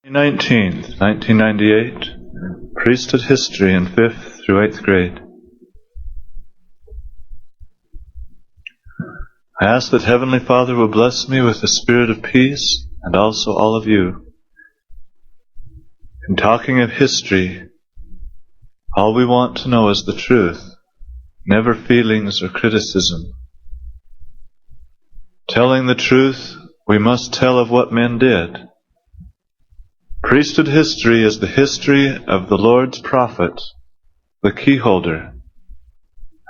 19th, 1998, Priesthood History in 5th through 8th grade. I ask that Heavenly Father will bless me with the spirit of peace, and also all of you. In talking of history, all we want to know is the truth, never feelings or criticism. Telling the truth, we must tell of what men did. Priesthood history is the history of the Lord's prophet, the keyholder,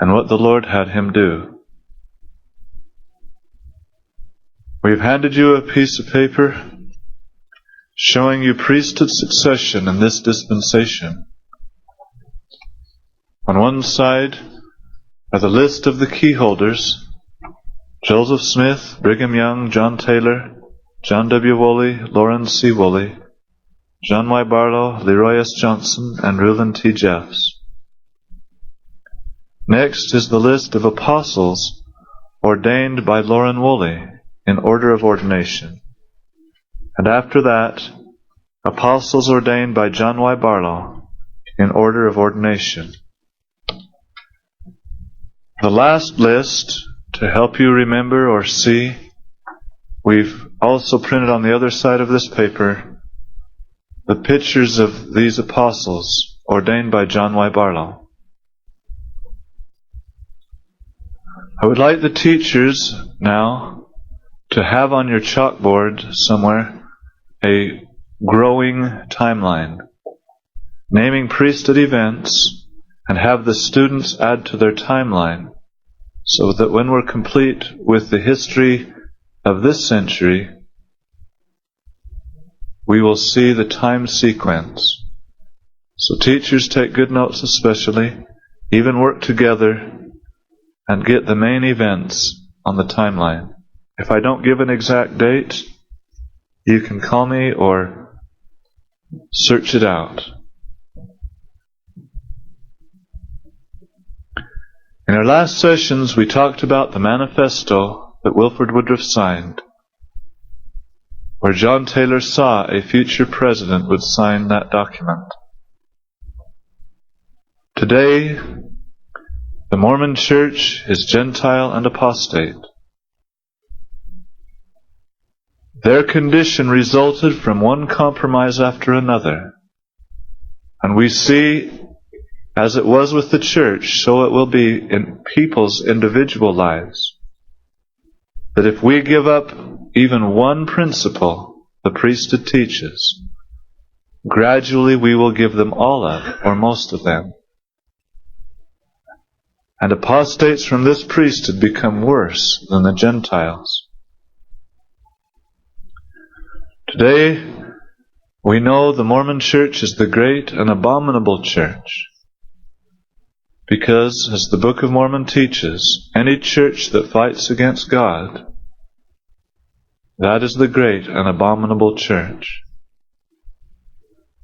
and what the Lord had him do. We've handed you a piece of paper showing you priesthood succession in this dispensation. On one side are the list of the keyholders: Joseph Smith, Brigham Young, John Taylor, John W. Woolley, Lawrence C. Woolley, John Y. Barlow, Leroy S. Johnson, and Reuben T. Jeffs. Next is the list of apostles ordained by Lauren Woolley in order of ordination. And after that, apostles ordained by John Y. Barlow in order of ordination. The last list, to help you remember or see, we've also printed on the other side of this paper the pictures of these apostles ordained by John Y. Barlow. I would like the teachers now to have on your chalkboard somewhere a growing timeline, naming priesthood events, and have the students add to their timeline, so that when we're complete with the history of this century, we will see the time sequence. So teachers, take good notes especially, even work together and get the main events on the timeline. If I don't give an exact date, you can call me or search it out. In our last sessions, we talked about the manifesto that Wilford Woodruff signed, where John Taylor saw a future president would sign that document. Today, the Mormon Church is Gentile and apostate. Their condition resulted from one compromise after another. And we see, as it was with the church, so it will be in people's individual lives, that if we give up even one principle the priesthood teaches, gradually we will give them all up, or most of them. And apostates from this priesthood become worse than the Gentiles. Today, we know the Mormon Church is the great and abominable church, because, as the Book of Mormon teaches, any church that fights against God, that is the great and abominable church.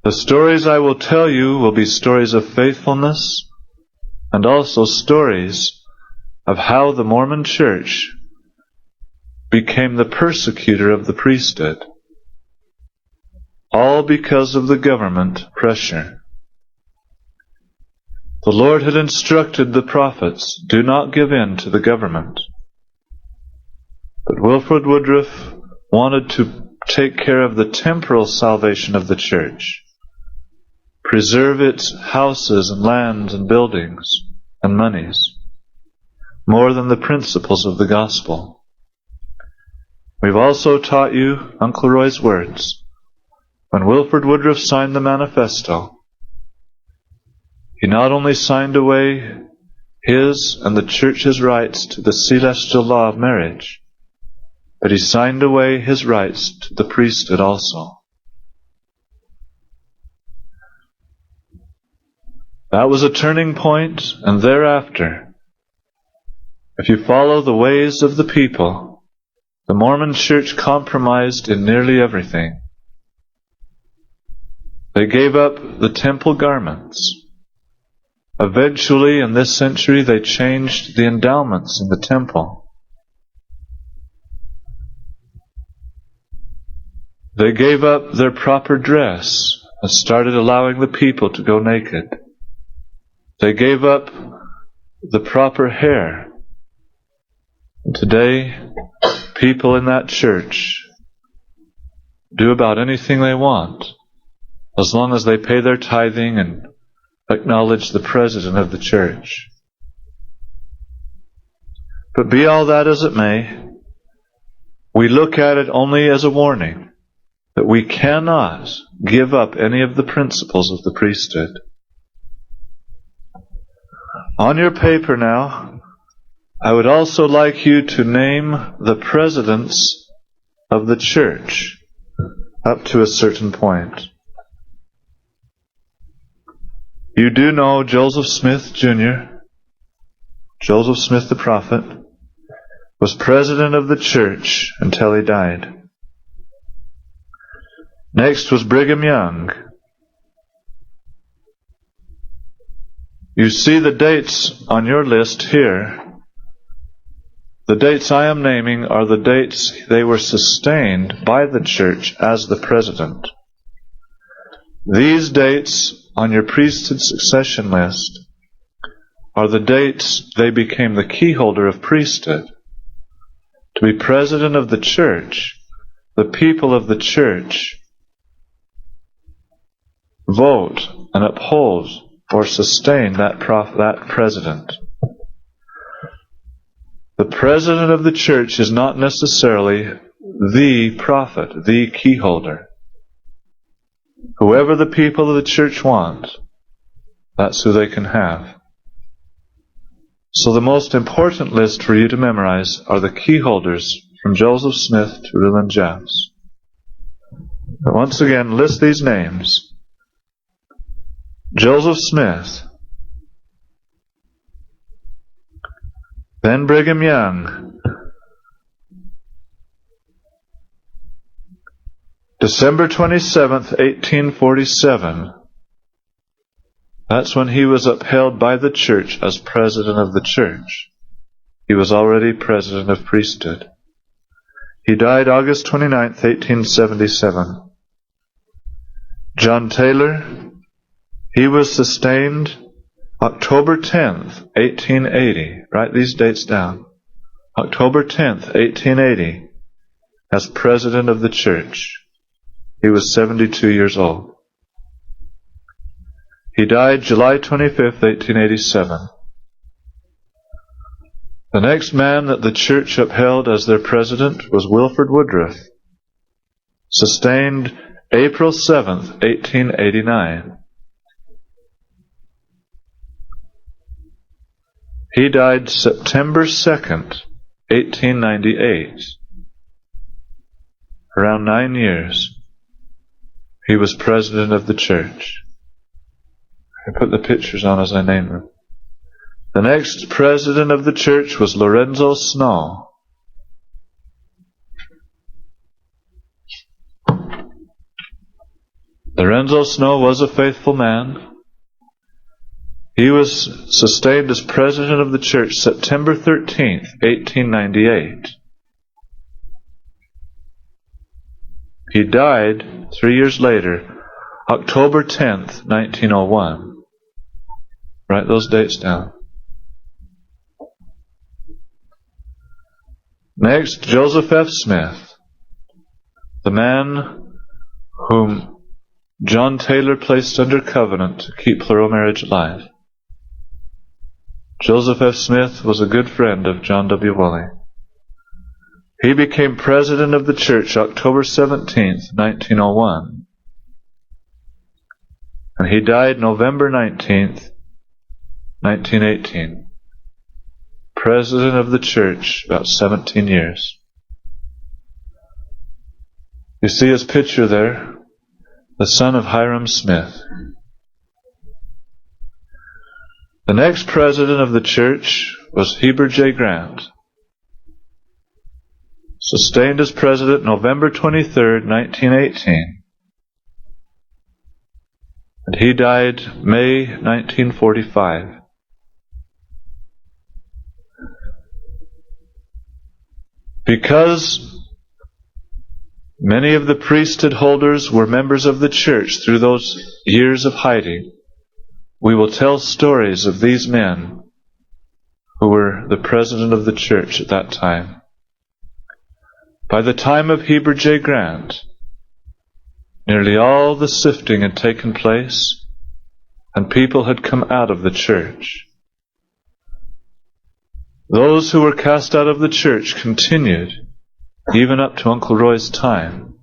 The stories I will tell you will be stories of faithfulness, and also stories of how the Mormon Church became the persecutor of the priesthood, all because of the government pressure. The Lord had instructed the prophets, do not give in to the government. But Wilford Woodruff wanted to take care of the temporal salvation of the church, preserve its houses and lands and buildings and monies, more than the principles of the gospel. We've also taught you Uncle Roy's words. When Wilford Woodruff signed the manifesto, he not only signed away his and the church's rights to the celestial law of marriage, but he signed away his rights to the priesthood also. That was a turning point, and thereafter, if you follow the ways of the people, the Mormon Church compromised in nearly everything. They gave up the temple garments. Eventually, in this century, they changed the endowments in the temple. They gave up their proper dress and started allowing the people to go naked. They gave up the proper hair. And today, people in that church do about anything they want, as long as they pay their tithing and acknowledge the president of the church. But be all that as it may, we look at it only as a warning that we cannot give up any of the principles of the priesthood. On your paper now, I would also like you to name the presidents of the church up to a certain point. You do know Joseph Smith Jr., Joseph Smith the prophet, was president of the church until he died. Next was Brigham Young. You see the dates on your list here. The dates I am naming are the dates they were sustained by the church as the president. These dates on your priesthood succession list are the dates they became the key holder of priesthood. To be president of the church, the people of the church vote and uphold or sustain that president. The president of the church is not necessarily the prophet, the key holder. Whoever the people of the church want, that's who they can have. So the most important list for you to memorize are the key holders from Joseph Smith to Leland Jeffs. But once again, list these names. Joseph Smith, then Brigham Young, December 27th, 1847. That's when he was upheld by the church as president of the church. He was already president of priesthood. He died August 29th, 1877. John Taylor, he was sustained October 10th, 1880. Write these dates down. October 10th, 1880, as president of the church. He was 72 years old. He died July 25th, 1887. The next man that the church upheld as their president was Wilford Woodruff, sustained April 7th, 1889. He died September 2nd, 1898. Around 9 years, he was president of the church. I put the pictures on as I name them. The next president of the church was Lorenzo Snow. Lorenzo Snow was a faithful man. He was sustained as president of the church September 13th, 1898. He died 3 years later, October 10th, 1901. Write those dates down. Next, Joseph F. Smith, the man whom John Taylor placed under covenant to keep plural marriage alive. Joseph F. Smith was a good friend of John W. Woolley. He became president of the church October 17th, 1901. And he died November 19th, 1918. President of the church, about 17 years. You see his picture there? The son of Hiram Smith. The next president of the church was Heber J. Grant. Sustained as president November 23rd, 1918. And he died May 1945. Because Many of the priesthood holders were members of the church through those years of hiding. We will tell stories of these men who were the president of the church at that time. By the time of Heber J. Grant, nearly all the sifting had taken place, and people had come out of the church. Those who were cast out of the church continued, even up to Uncle Roy's time.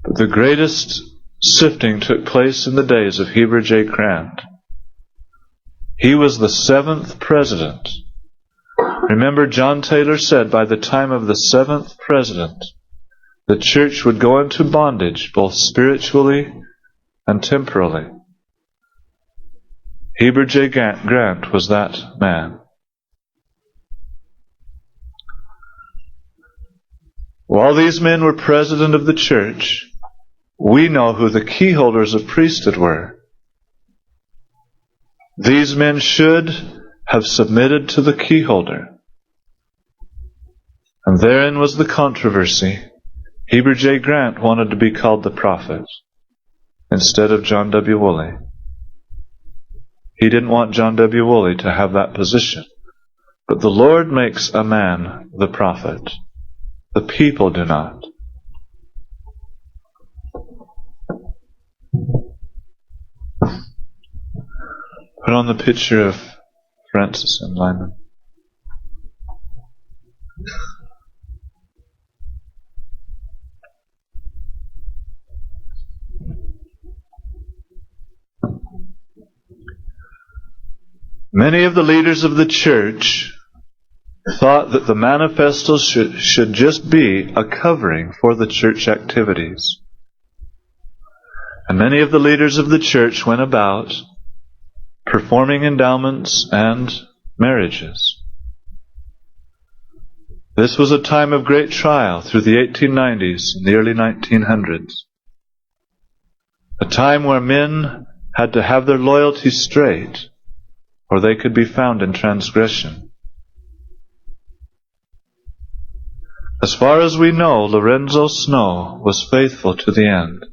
But the greatest sifting took place in the days of Heber J. Grant. He was the 7th president. Remember, John Taylor said by the time of the 7th president, the church would go into bondage, both spiritually and temporally. Heber J. Grant was that man. While these men were president of the church, we know who the key holders of priesthood were. These men should have submitted to the key holder. And therein was the controversy. Heber J. Grant wanted to be called the prophet instead of John W. Woolley. He didn't want John W. Woolley to have that position. But the Lord makes a man the prophet. The people do not. Put on the picture of Francis and Lyman. Many of the leaders of the church thought that the manifestos should just be a covering for the church activities. And many of the leaders of the church went about performing endowments and marriages. This was a time of great trial through the 1890s and the early 1900s. A time where men had to have their loyalty straight, or they could be found in transgression. As far as we know, Lorenzo Snow was faithful to the end.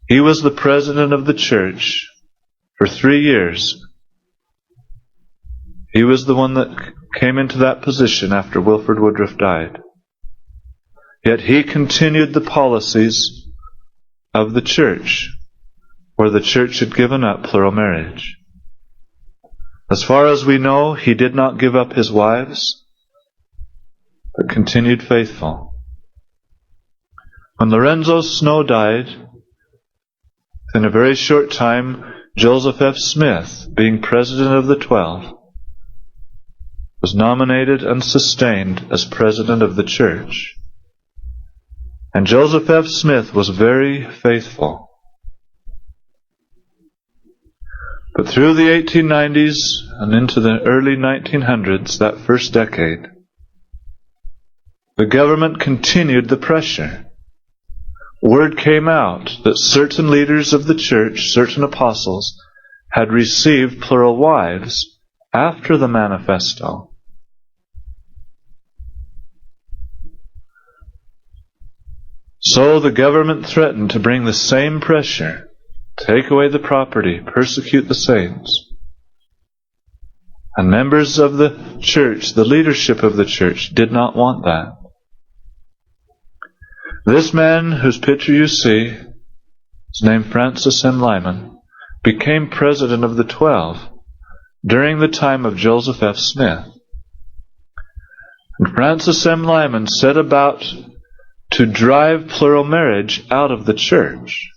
He was the president of the church for 3 years. He was the one that came into that position after Wilford Woodruff died. Yet he continued the policies of the church, where the church had given up plural marriage. As far as we know, he did not give up his wives, but continued faithful. When Lorenzo Snow died, in a very short time, Joseph F. Smith, being president of the 12, was nominated and sustained as president of the church. And Joseph F. Smith was very faithful. But through the 1890s and into the early 1900s, that first decade, the government continued the pressure. Word came out that certain leaders of the church, certain apostles, had received plural wives after the manifesto. So the government threatened to bring the same pressure, take away the property, persecute the saints. And members of the church, the leadership of the church, did not want that. This man, whose picture you see, is named Francis M. Lyman, became president of the 12 during the time of Joseph F. Smith. And Francis M. Lyman set about to drive plural marriage out of the church.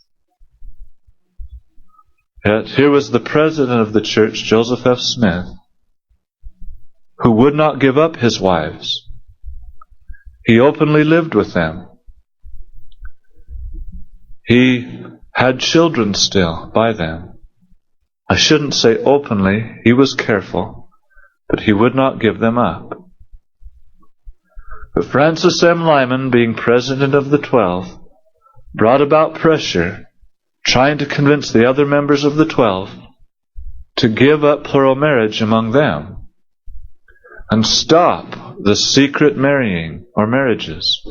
Yet here was the president of the church, Joseph F. Smith, who would not give up his wives. He openly lived with them. He had children still by them. I shouldn't say openly, he was careful, but he would not give them up. But Francis M. Lyman, being president of the 12, brought about pressure, trying to convince the other members of the 12 to give up plural marriage among them and stop the secret marrying or marriages.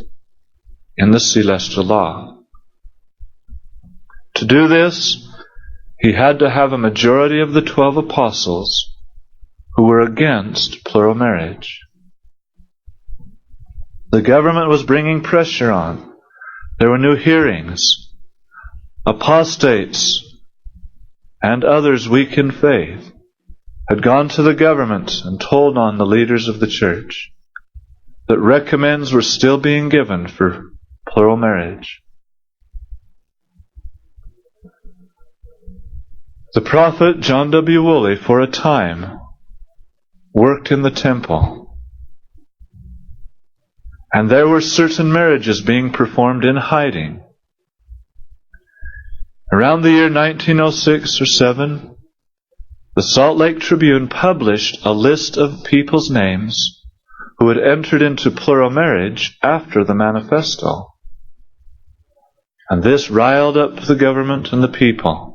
in the celestial law. To do this, he had to have a majority of the 12 apostles who were against plural marriage. The government was bringing pressure on. There were new hearings. Apostates and others weak in faith had gone to the government and told on the leaders of the church that recommends were still being given for plural marriage. The prophet John W. Woolley, for a time, worked in the temple. And there were certain marriages being performed in hiding. Around the year 1906 or 7, the Salt Lake Tribune published a list of people's names who had entered into plural marriage after the manifesto. And this riled up the government and the people.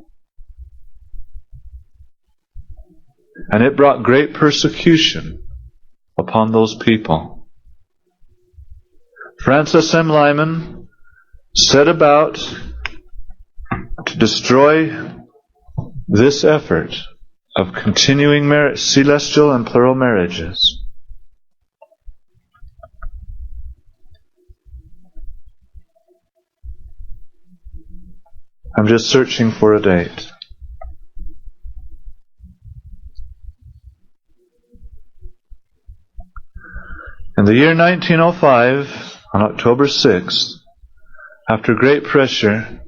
And it brought great persecution upon those people. Francis M. Lyman set about to destroy this effort of continuing celestial and plural marriages. I'm just searching for a date. In the year 1905, on October 6th, after great pressure,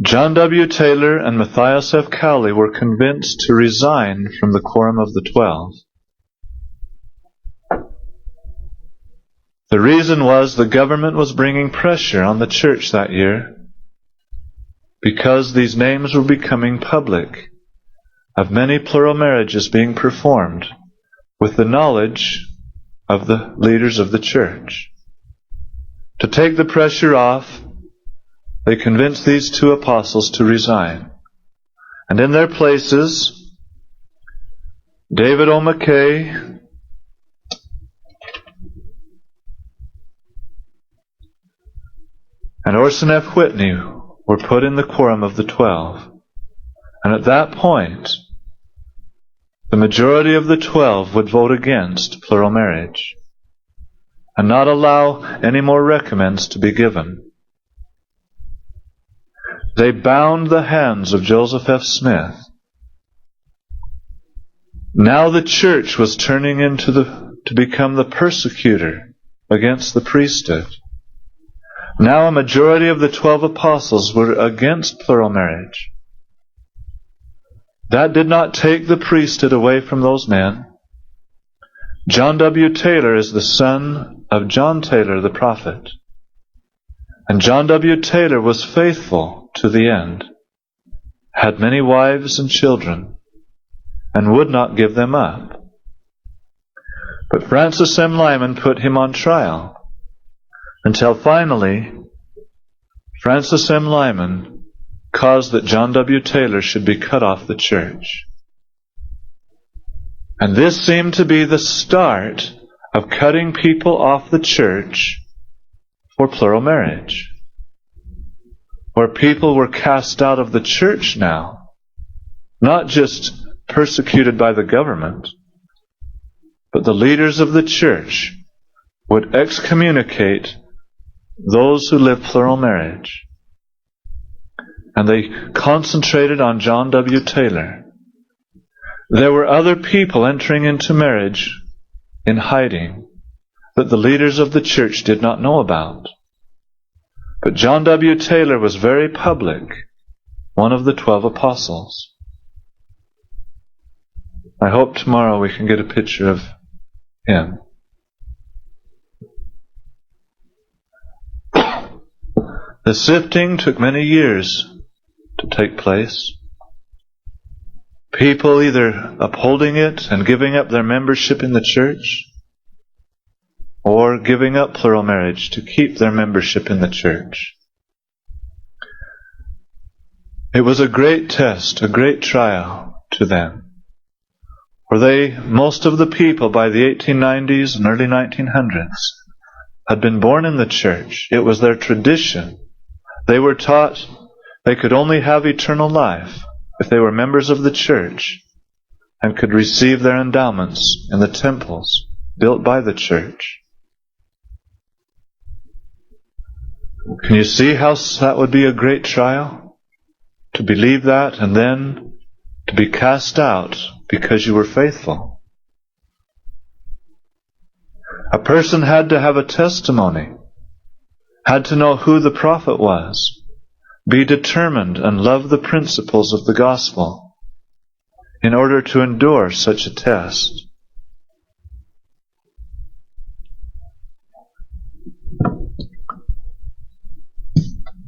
John W. Taylor and Matthias F. Cowley were convinced to resign from the Quorum of the 12. The reason was the government was bringing pressure on the church that year because these names were becoming public of many plural marriages being performed with the knowledge of the leaders of the church. To take the pressure off, they convinced these 2 apostles to resign. And in their places, David O. McKay and Orson F. Whitney were put in the Quorum of the 12. And at that point, the majority of the 12 would vote against plural marriage and not allow any more recommends to be given. They bound the hands of Joseph F. Smith. Now the church was turning to become the persecutor against the priesthood. Now a majority of the 12 apostles were against plural marriage. That did not take the priesthood away from those men. John W. Taylor is the son of John Taylor the prophet. And John W. Taylor was faithful to the end, had many wives and children, and would not give them up. But Francis M. Lyman put him on trial, until finally Francis M. Lyman caused that John W. Taylor should be cut off the church. And this seemed to be the start of cutting people off the church for plural marriage, where people were cast out of the church now, not just persecuted by the government, but the leaders of the church would excommunicate those who live plural marriage. And they concentrated on John W. Taylor. There were other people entering into marriage in hiding that the leaders of the church did not know about. But John W. Taylor was very public, one of the 12 apostles. I hope tomorrow we can get a picture of him. The sifting took many years to take place. People either upholding it and giving up their membership in the church, or giving up plural marriage to keep their membership in the church. It was a great test, a great trial to them. For most of the people by the 1890s and early 1900s, had been born in the church. It was their tradition. They were taught they could only have eternal life if they were members of the church and could receive their endowments in the temples built by the church. Can you see how that would be a great trial? To believe that and then to be cast out because you were faithful. A person had to have a testimony, had to know who the prophet was, be determined and love the principles of the gospel in order to endure such a test.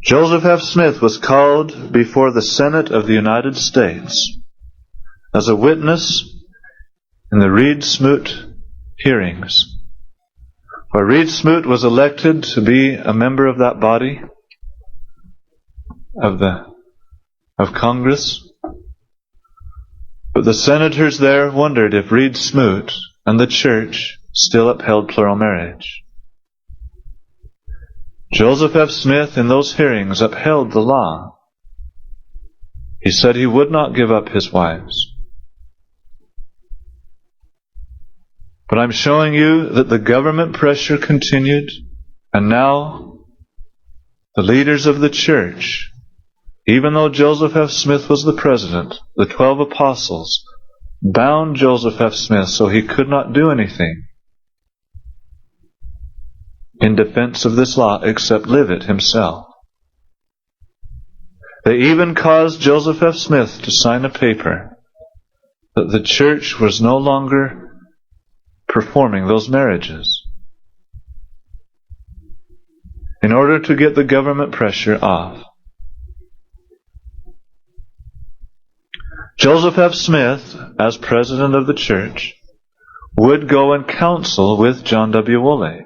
Joseph F. Smith was called before the Senate of the United States as a witness in the Reed-Smoot hearings, where Reed-Smoot was elected to be a member of that body of Congress. But the senators there wondered if Reed-Smoot and the church still upheld plural marriage. Joseph F. Smith in those hearings upheld the law. He said he would not give up his wives. But I'm showing you that the government pressure continued, and now the leaders of the church, even though Joseph F. Smith was the president, the 12 apostles bound Joseph F. Smith so he could not do anything in defense of this law except live it himself. They even caused Joseph F. Smith to sign a paper that the church was no longer performing those marriages in order to get the government pressure off. Joseph F. Smith, as president of the church, would go and counsel with John W. Woolley.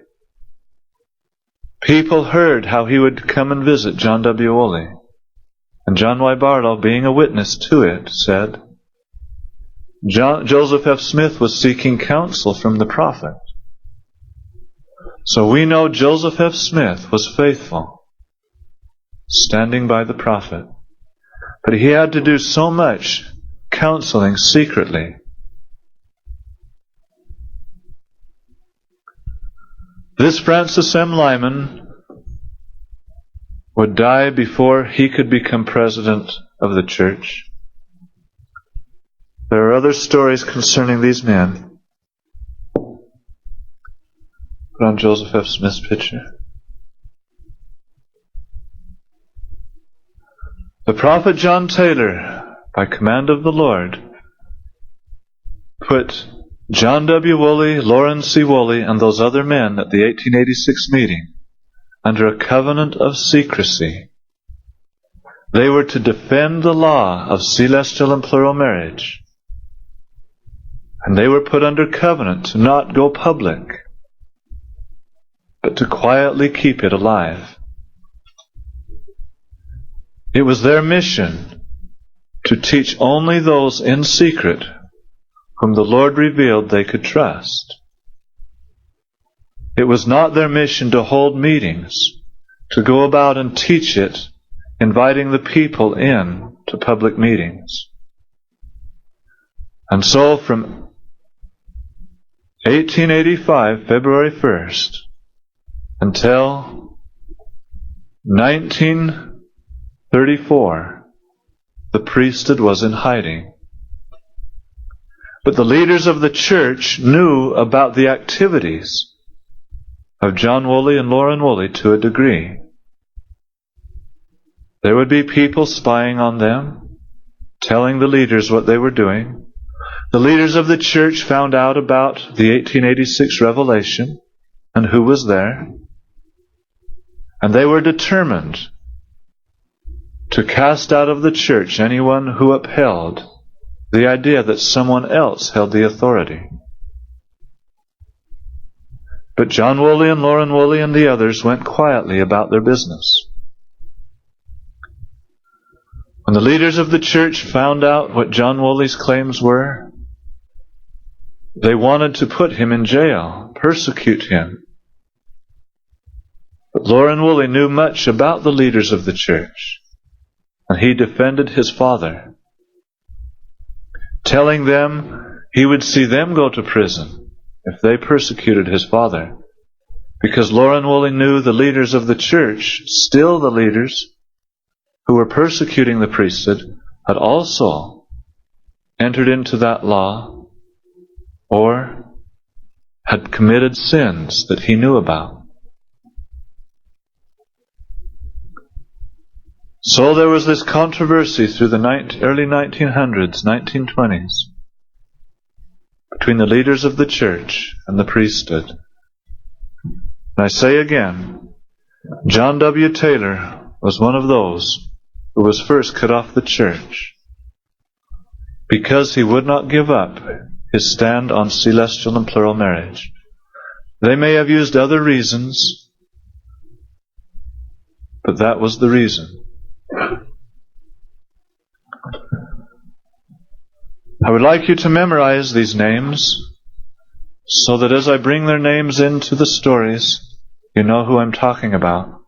People heard how he would come and visit John W. Woolley. And John Y. Barlow, being a witness to it, said, Joseph F. Smith was seeking counsel from the prophet. So we know Joseph F. Smith was faithful, standing by the prophet. But he had to do so much counseling secretly. This Francis M. Lyman would die before he could become president of the church. There are other stories concerning these men. Put on Joseph F. Smith's picture. The prophet John Taylor, by command of the Lord, put John W. Woolley, Lawrence C. Woolley, and those other men at the 1886 meeting under a covenant of secrecy. They were to defend the law of celestial and plural marriage. And they were put under covenant to not go public, but to quietly keep it alive. It was their mission to teach only those in secret whom the Lord revealed they could trust. It was not their mission to hold meetings, to go about and teach it, inviting the people in to public meetings. And so from 1885, February 1st, until 1934, the priesthood was in hiding. But the leaders of the church knew about the activities of John Woolley and Lauren Woolley to a degree. There would be people spying on them, telling the leaders what they were doing. The leaders of the church found out about the 1886 revelation and who was there. And they were determined to cast out of the church anyone who upheld the idea that someone else held the authority. But John Woolley and Lauren Woolley and the others went quietly about their business. When the leaders of the church found out what John Woolley's claims were, they wanted to put him in jail, persecute him. But Loren Woolley knew much about the leaders of the church, and he defended his father, telling them he would see them go to prison if they persecuted his father, because Loren Woolley knew the leaders of the church, still the leaders who were persecuting the priesthood, had also entered into that law or had committed sins that he knew about. So there was this controversy through the early 1900s, 1920s, between the leaders of the church and the priesthood. And I say again, John W. Taylor was one of those who was first cut off the church because he would not give up his stand on celestial and plural marriage. They may have used other reasons, but that was the reason. I would like you to memorize these names so that as I bring their names into the stories, you know who I'm talking about.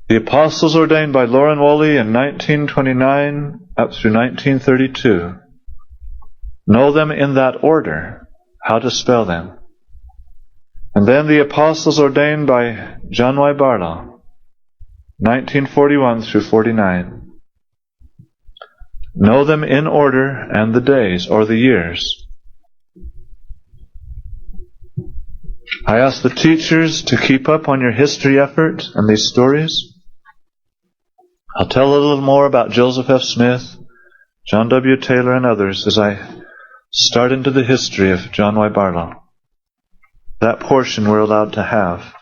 The apostles ordained by Loren Woolley in 1929 up through 1932. Know them in that order, how to spell them. And then the apostles ordained by John Y. Barlow, 1941 through 49. Know them in order and the days or the years. I ask the teachers to keep up on your history effort and these stories. I'll tell a little more about Joseph F. Smith, John W. Taylor, and others as I start into the history of John Y. Barlow. That portion we're allowed to have.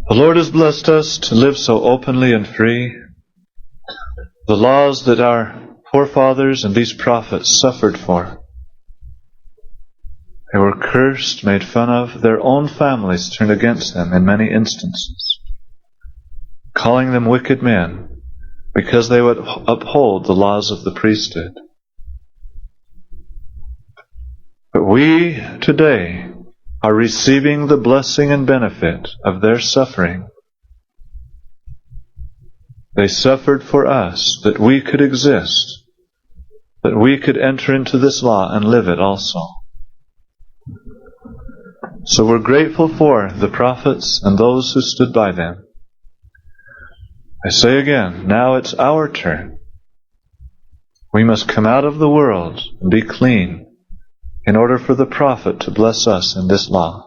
The Lord has blessed us to live so openly and free. The laws that our forefathers and these prophets suffered for. They were cursed, made fun of. Their own families turned against them in many instances, calling them wicked men because they would uphold the laws of the priesthood. But we today are receiving the blessing and benefit of their suffering. They suffered for us that we could exist, that we could enter into this law and live it also. So we're grateful for the prophets and those who stood by them. I say again, now it's our turn. We must come out of the world and be clean in order for the prophet to bless us in this law.